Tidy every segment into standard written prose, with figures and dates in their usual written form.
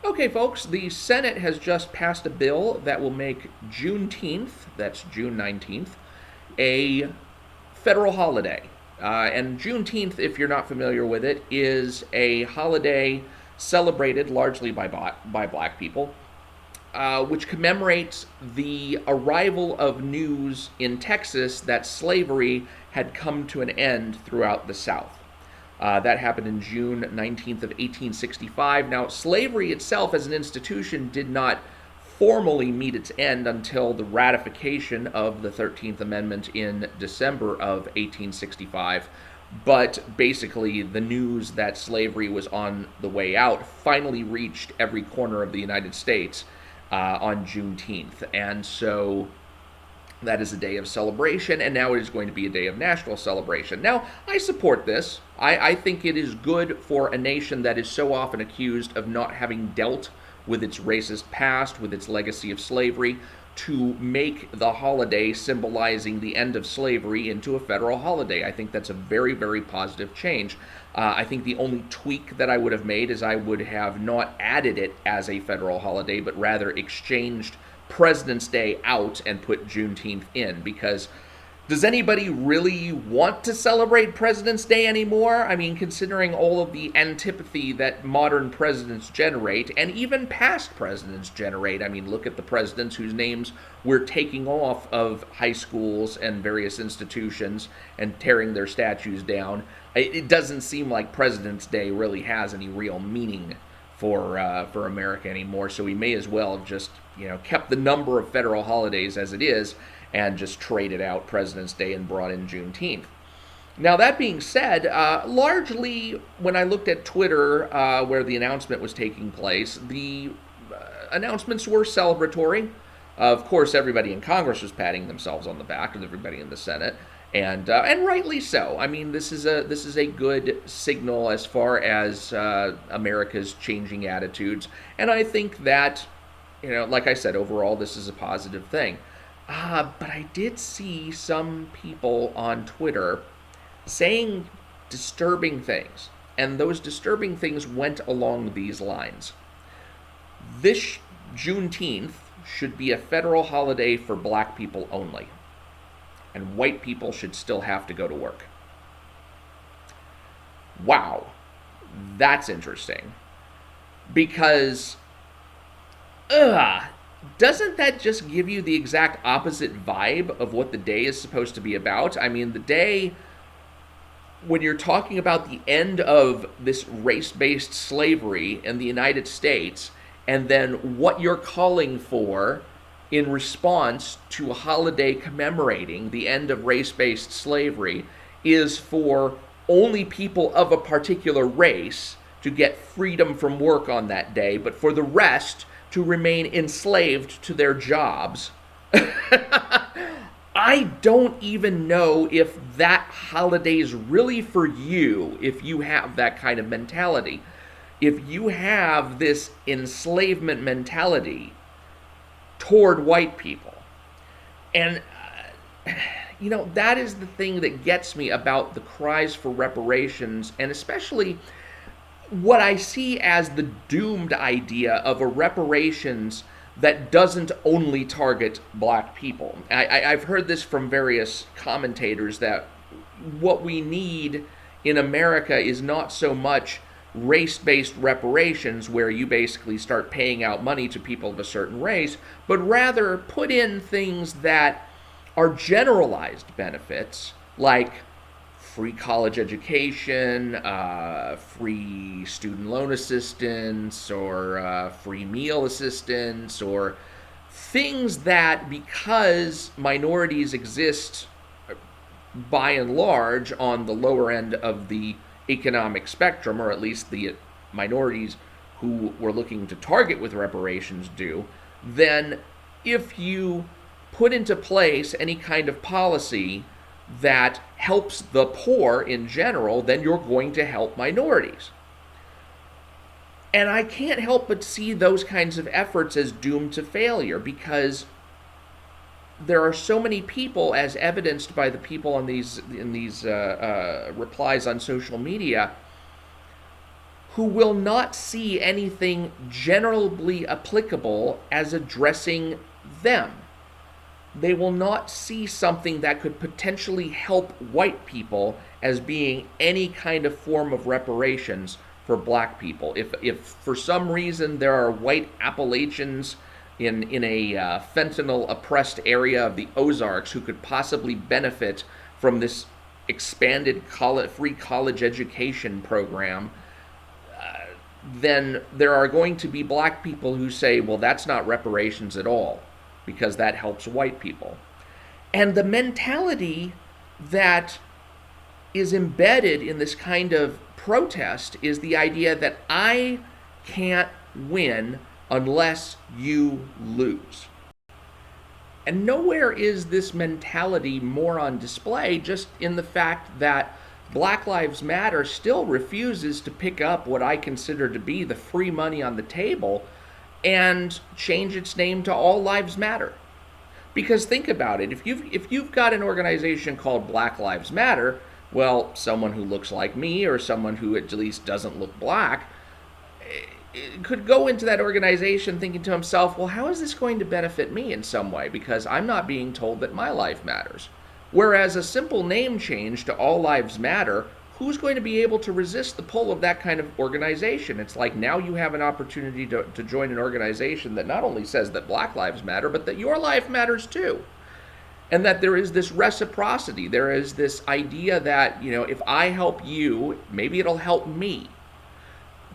Okay, folks, the Senate has just passed a bill that will make Juneteenth, that's June 19th, a federal holiday. And Juneteenth, if you're not familiar with it, is a holiday celebrated largely by black people, which commemorates the arrival of news in Texas that slavery had come to an end throughout the South. That happened in June 19th of 1865. Now, slavery itself as an institution did not formally meet its end until the ratification of the 13th Amendment in December of 1865. But basically, the news that slavery was on the way out finally reached every corner of the United States on Juneteenth. And so that is a day of celebration, and now it is going to be a day of national celebration. Now, I support this. I think it is good for a nation that is so often accused of not having dealt with its racist past, with its legacy of slavery, to make the holiday symbolizing the end of slavery into a federal holiday. I think that's a very, very positive change. I think the only tweak that I would have made is I would have not added it as a federal holiday, but rather exchanged President's Day out and put Juneteenth in, because does anybody really want to celebrate President's Day anymore? I mean, considering all of the antipathy that modern presidents generate, and even past presidents generate. I mean, look at the presidents whose names we're taking off of high schools and various institutions and tearing their statues down. It doesn't seem like President's Day really has any real meaning for America anymore, so we may as well have just, kept the number of federal holidays as it is and just traded out President's Day and brought in Juneteenth. Now, that being said, largely when I looked at Twitter where the announcement was taking place, the announcements were celebratory. Of course, everybody in Congress was patting themselves on the back, and everybody in the Senate, and rightly so. I mean, this is a good signal as far as America's changing attitudes, and I think that, like I said, overall this is a positive thing. But I did see some people on Twitter saying disturbing things, and those disturbing things went along these lines. This Juneteenth should be a federal holiday for black people only, and white people should still have to go to work. Wow, that's interesting. Because, doesn't that just give you the exact opposite vibe of what the day is supposed to be about? I mean, the day, when you're talking about the end of this race-based slavery in the United States, and then what you're calling for in response to a holiday commemorating the end of race-based slavery, is for only people of a particular race to get freedom from work on that day, but for the rest to remain enslaved to their jobs. I don't even know if that holiday is really for you, if you have that kind of mentality. If you have this enslavement mentality toward white people. And, that is the thing that gets me about the cries for reparations, and especially what I see as the doomed idea of a reparations that doesn't only target black people. I've heard this from various commentators that what we need in America is not so much race-based reparations where you basically start paying out money to people of a certain race, but rather put in things that are generalized benefits, like free college education, free student loan assistance, or free meal assistance, or things that, because minorities exist by and large on the lower end of the economic spectrum, or at least the minorities who we're looking to target with reparations do, then if you put into place any kind of policy that helps the poor in general, then you're going to help minorities. And I can't help but see those kinds of efforts as doomed to failure, because there are so many people, as evidenced by the people in these replies on social media, who will not see anything generally applicable as addressing them. They will not see something that could potentially help white people as being any kind of form of reparations for black people. If for some reason there are white Appalachians in a fentanyl oppressed area of the Ozarks who could possibly benefit from this expanded free college education program, then there are going to be black people who say, well, that's not reparations at all, because that helps white people. And the mentality that is embedded in this kind of protest is the idea that I can't win unless you lose. And nowhere is this mentality more on display, just in the fact that Black Lives Matter still refuses to pick up what I consider to be the free money on the table and change its name to All Lives Matter. Because think about it, if you've got an organization called Black Lives Matter, well, someone who looks like me or someone who at least doesn't look black could go into that organization thinking to himself, well, how is this going to benefit me in some way? Because I'm not being told that my life matters. Whereas a simple name change to All Lives Matter, who's going to be able to resist the pull of that kind of organization? It's like now you have an opportunity to join an organization that not only says that Black Lives Matter, but that your life matters too. And that there is this reciprocity. There is this idea that, if I help you, maybe it'll help me.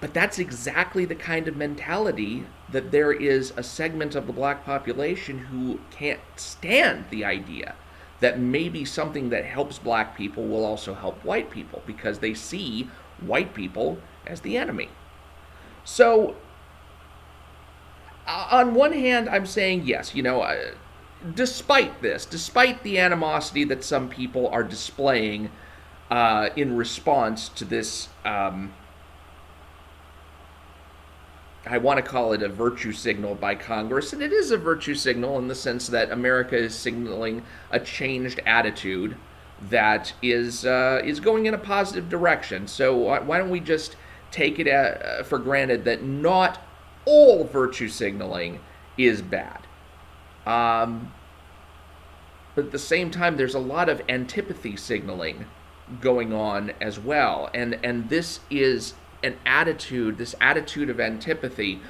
But that's exactly the kind of mentality that there is a segment of the black population who can't stand the idea that maybe something that helps black people will also help white people, because they see white people as the enemy. So, on one hand, I'm saying yes, despite the animosity that some people are displaying in response to this, I want to call it a virtue signal by Congress, and it is a virtue signal in the sense that America is signaling a changed attitude that is going in a positive direction. So why don't we just take it for granted that not all virtue signaling is bad. But at the same time, there's a lot of antipathy signaling going on as well, and this is this attitude of antipathy,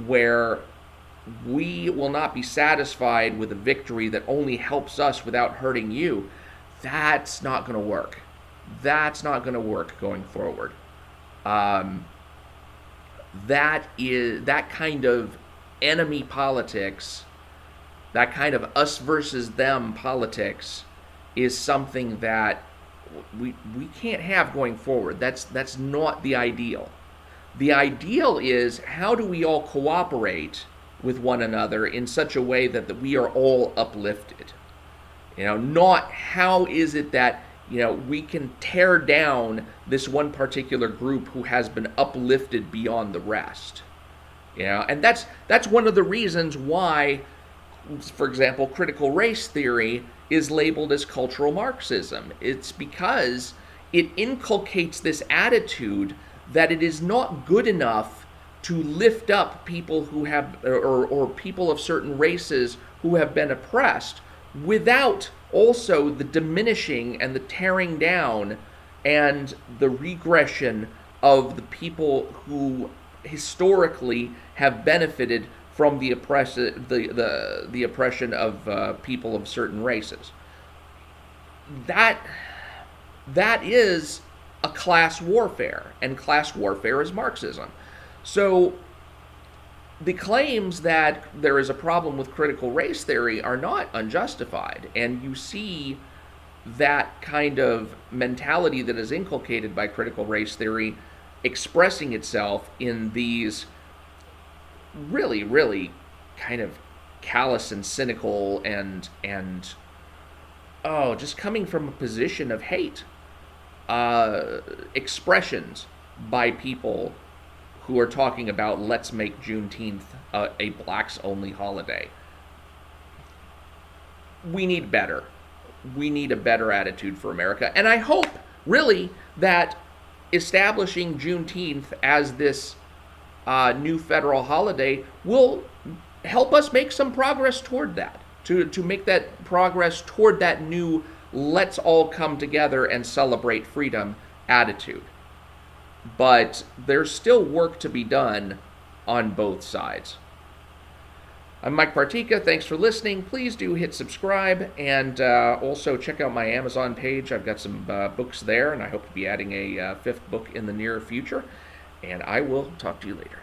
where we will not be satisfied with a victory that only helps us without hurting you. That's not going to work. That's not going to work going forward. That kind of enemy politics, that kind of us versus them politics, is something that we can't have going forward. That's not the ideal. The ideal is, how do we all cooperate with one another in such a way that we are all uplifted? Not how is it that we can tear down this one particular group who has been uplifted beyond the rest. And that's one of the reasons why, for example, critical race theory is labeled as cultural Marxism. It's because it inculcates this attitude that it is not good enough to lift up people who have, or people of certain races who have been oppressed, without also the diminishing and the tearing down and the regression of the people who historically have benefited from the oppression of people of certain races. That is a class warfare, and class warfare is Marxism. So the claims that there is a problem with critical race theory are not unjustified, and you see that kind of mentality that is inculcated by critical race theory expressing itself in these really, really kind of callous and cynical and just coming from a position of hate expressions by people who are talking about, let's make Juneteenth a blacks-only holiday. We need better. We need a better attitude for America. And I hope, really, that establishing Juneteenth as this new federal holiday will help us make some progress toward that, to make that progress toward that new let's all come together and celebrate freedom attitude. But there's still work to be done on both sides. I'm Mike Partika. Thanks for listening. Please do hit subscribe, and also check out my Amazon page. I've got some books there, and I hope to be adding a fifth book in the near future. And I will talk to you later.